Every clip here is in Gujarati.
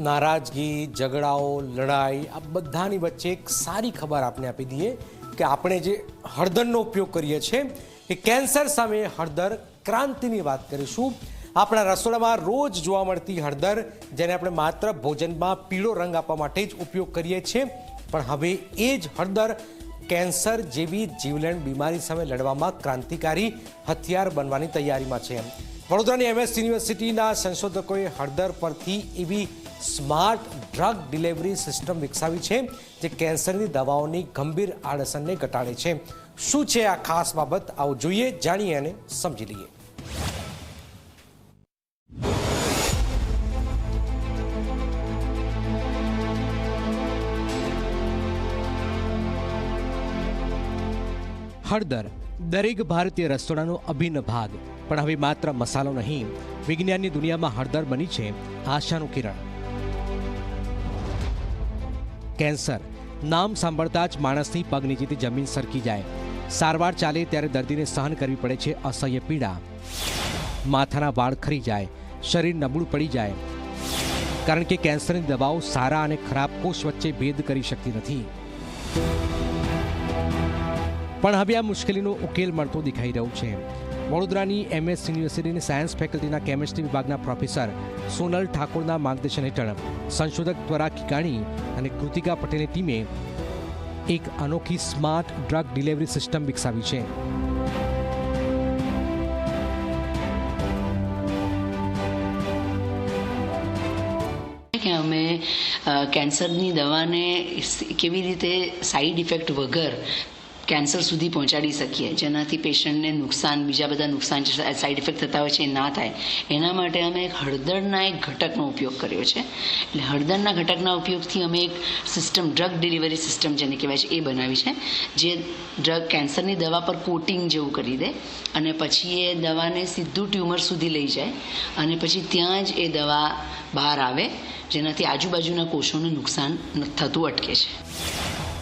નારાજગી, ઝઘડાઓ, લડાઈ આ બધાની વચ્ચે એક સારી ખબર આપણે આપી દઈએ કે આપણે જે હળદરનો ઉપયોગ કરીએ છીએ એ કેન્સર સામે હળદર ક્રાંતિની વાત કરીશું। આપણા રસોડામાં રોજ જોવા મળતી હળદર, જેને આપણે માત્ર ભોજનમાં પીળો રંગ આપવા માટે જ ઉપયોગ કરીએ છીએ, પણ હવે એ જ હળદર કેન્સર જેવી જીવલેણ બીમારી સામે લડવામાં ક્રાંતિકારી હથિયાર બનવાની તૈયારીમાં છે। વડોદરાની MS યુનિવર્સિટીના સંશોધકોએ હળદર પરથી એવી સ્માર્ટ ડ્રગ ડિલિવરી સિસ્ટમ વિકસાવી છે જે કેન્સરની દવાઓની ગંભીર આડઅસરને ઘટાડે છે। શું છે આ ખાસ બાબત, આવો જોઈએ, જાણીએ અને સમજી લઈએ। હળદર દરેક ભારતીય રસોડાનો અભિન્ન ભાગ, પણ હવે માત્ર મસાલો નહીં, વિજ્ઞાનની દુનિયામાં હળદર બની છે આશાનું કિરણ। કેન્સર નામ સાંભળતા જ માણસની પગ નીચેથી જમીન સરકી જાય। સારવાર ચાલે ત્યારે દર્દીને સહન કરવી પડે છે અસહ્ય પીડા। માથાના વાળ ખરી જાય, શરીર નબળું પડી જાય, કારણ કે કેન્સરની દવાઓ સારા અને ખરાબ કોષ વચ્ચે ભેદ કરી શકતી નથી। પણ હવે આ મુશ્કેલીનો ઉકેલ મળતો દેખાઈ રહ્યો છે। વડોદરાની MS યુનિવર્સિટીની સાયન્સ ફેકલ્ટીના કેમિસ્ટ્રી વિભાગના પ્રોફેસર સોનલ ઠાકોરના માર્ગદર્શન હેઠળ સંશોધક દ્વારા કિકાણી અને કૃતિકા પટેલની ટીમે એક અનોખી સ્માર્ટ ડ્રગ ડિલિવરી સિસ્ટમ વિકસાવી છે। કે અમે કેન્સરની દવાને કેવી રીતે સાઈડ ઇફેક્ટ વગર કેન્સર સુધી પહોંચાડી શકીએ, જેનાથી પેશન્ટને નુકસાન, બીજા બધા નુકસાન સાઈડ ઇફેક્ટ થતા હોય છે એ ના થાય, એના માટે અમે એક હળદરના એક ઘટકનો ઉપયોગ કર્યો છે। એટલે હળદરના ઘટકના ઉપયોગથી અમે એક સિસ્ટમ, ડ્રગ ડિલિવરી સિસ્ટમ જેને કહેવાય છે, એ બનાવી છે, જે ડ્રગ કેન્સરની દવા પર કોટિંગ જેવું કરી દે અને પછી એ દવાને સીધું ટ્યુમર સુધી લઈ જાય અને પછી ત્યાં જ એ દવા બહાર આવે, જેનાથી આજુબાજુના કોષોને નુકસાન થતું અટકે છે।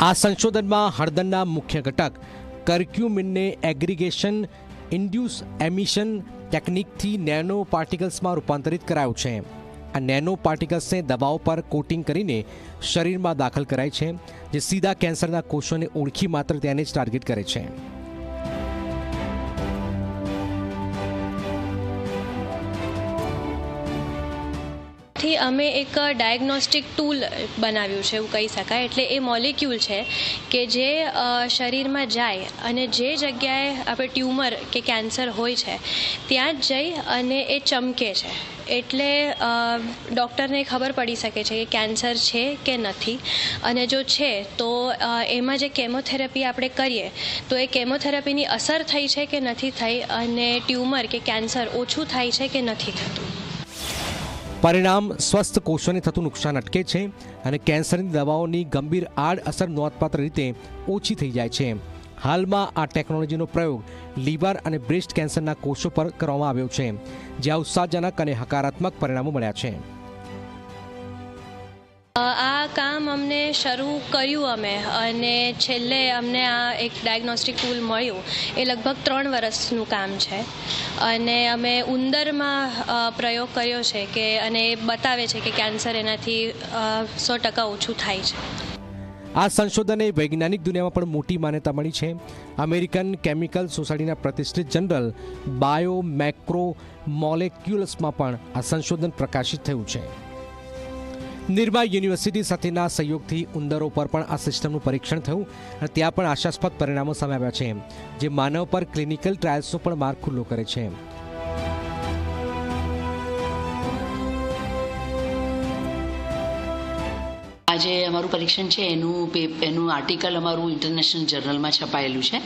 આ સંશોધનમાં હળદરના મુખ્ય ઘટક કર્ક્યુમિનને એગ્રીગેશન ઇન્ડ્યુસ એમિશન ટેકનિકથી નેનો પાર્ટિકલ્સમાં રૂપાંતરિત કરાયું છે। આ નેનો પાર્ટિકલ્સને દવાઓ પર કોટિંગ કરીને શરીરમાં દાખલ કરાય છે, જે સીધા કેન્સરના કોષોને ઓળખી માત્ર તેને જ ટાર્ગેટ કરે છે। અમે એક ડાયગ્નોસ્ટિક ટૂલ બનાવ્યું છે એવું કહી શકાય। એટલે એ મોલિક્યુલ છે કે જે શરીરમાં જાય અને જે જગ્યાએ આપણે ટ્યુમર કે કેન્સર હોય છે ત્યાં જ જઈ અને એ ચમકે છે। એટલે ડૉક્ટરને ખબર પડી શકે છે કે કેન્સર છે કે નથી, અને જો છે તો એમાં જે કેમોથેરાપી આપણે કરીએ તો એ કેમોથેરાપીની અસર થઈ છે કે નથી થઈ, અને ટ્યુમર કે કેન્સર ઓછું થાય છે કે નથી થતું। પરિણામ સ્વસ્થ કોષોને થતું નુકસાન અટકે છે અને કેન્સરની દવાઓની ગંભીર આડઅસર નોંધપાત્ર રીતે ઓછી થઈ જાય છે। હાલમાં આ ટેકનોલોજીનો પ્રયોગ લીવર અને બ્રેસ્ટ કેન્સરના કોષો પર કરવામાં આવ્યો છે, જ્યાં ઉત્સાહજનક અને હકારાત્મક પરિણામો મળ્યા છે। આ કામ અમને શરૂ કર્યું અમે, અને છેલ્લે અમને આ એક ડાયગ્નોસ્ટિક ટૂલ મળ્યું એ લગભગ 3 વર્ષનું કામ છે, અને અમે ઉંદરમાં પ્રયોગ કર્યો છે કે, અને એ બતાવે છે કે કેન્સર એનાથી 100% ઓછું થાય છે। આ સંશોધને વૈજ્ઞાનિક દુનિયામાં પણ મોટી માન્યતા મળી છે। અમેરિકન કેમિકલ સોસાયટીના પ્રતિષ્ઠિત જર્નલ બાયોમેક્રોમોલેક્યુલ્સમાં પણ આ સંશોધન પ્રકાશિત થયું છે। નિર્મા યુનિવર્સિટી સાથેના સહયોગથી ઉંદરો પર પણ આ સિસ્ટમનું પરીક્ષણ થયું અને ત્યાં પણ આશાસ્પદ પરિણામો સામે આવ્યા છે, જે માનવ પર ક્લિનિકલ ટ્રાયલ્સનો પણ માર્ગ ખુલ્લો કરે છે। આજે અમારું પરીક્ષણ છે એનું આર્ટિકલ અમારું ઇન્ટરનેશનલ જર્નલમાં છપાયેલું છે,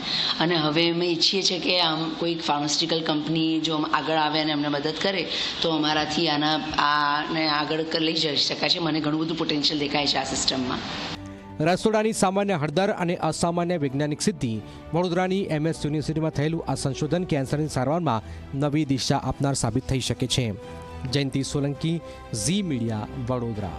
અને હવે અમે ઈચ્છીએ છીએ કે આમ કોઈ ફાર્માસ્યુટિકલ કંપની જો આગળ આવે અને અમને મદદ કરે તો અમારાથી આને આગળ લઈ જઈ શકાય છે। મને ઘણું બધું પોટેન્શિયલ દેખાય છે આ સિસ્ટમમાં। રસોડાની સામાન્ય હળદર અને અસામાન્ય વૈજ્ઞાનિક સિદ્ધિ, વડોદરાની MS યુનિવર્સિટીમાં થયેલું આ સંશોધન કેન્સરની સારવારમાં નવી દિશા આપનાર સાબિત થઈ શકે છે। જયંતિ સોલંકી, ઝી મીડિયા, વડોદરા।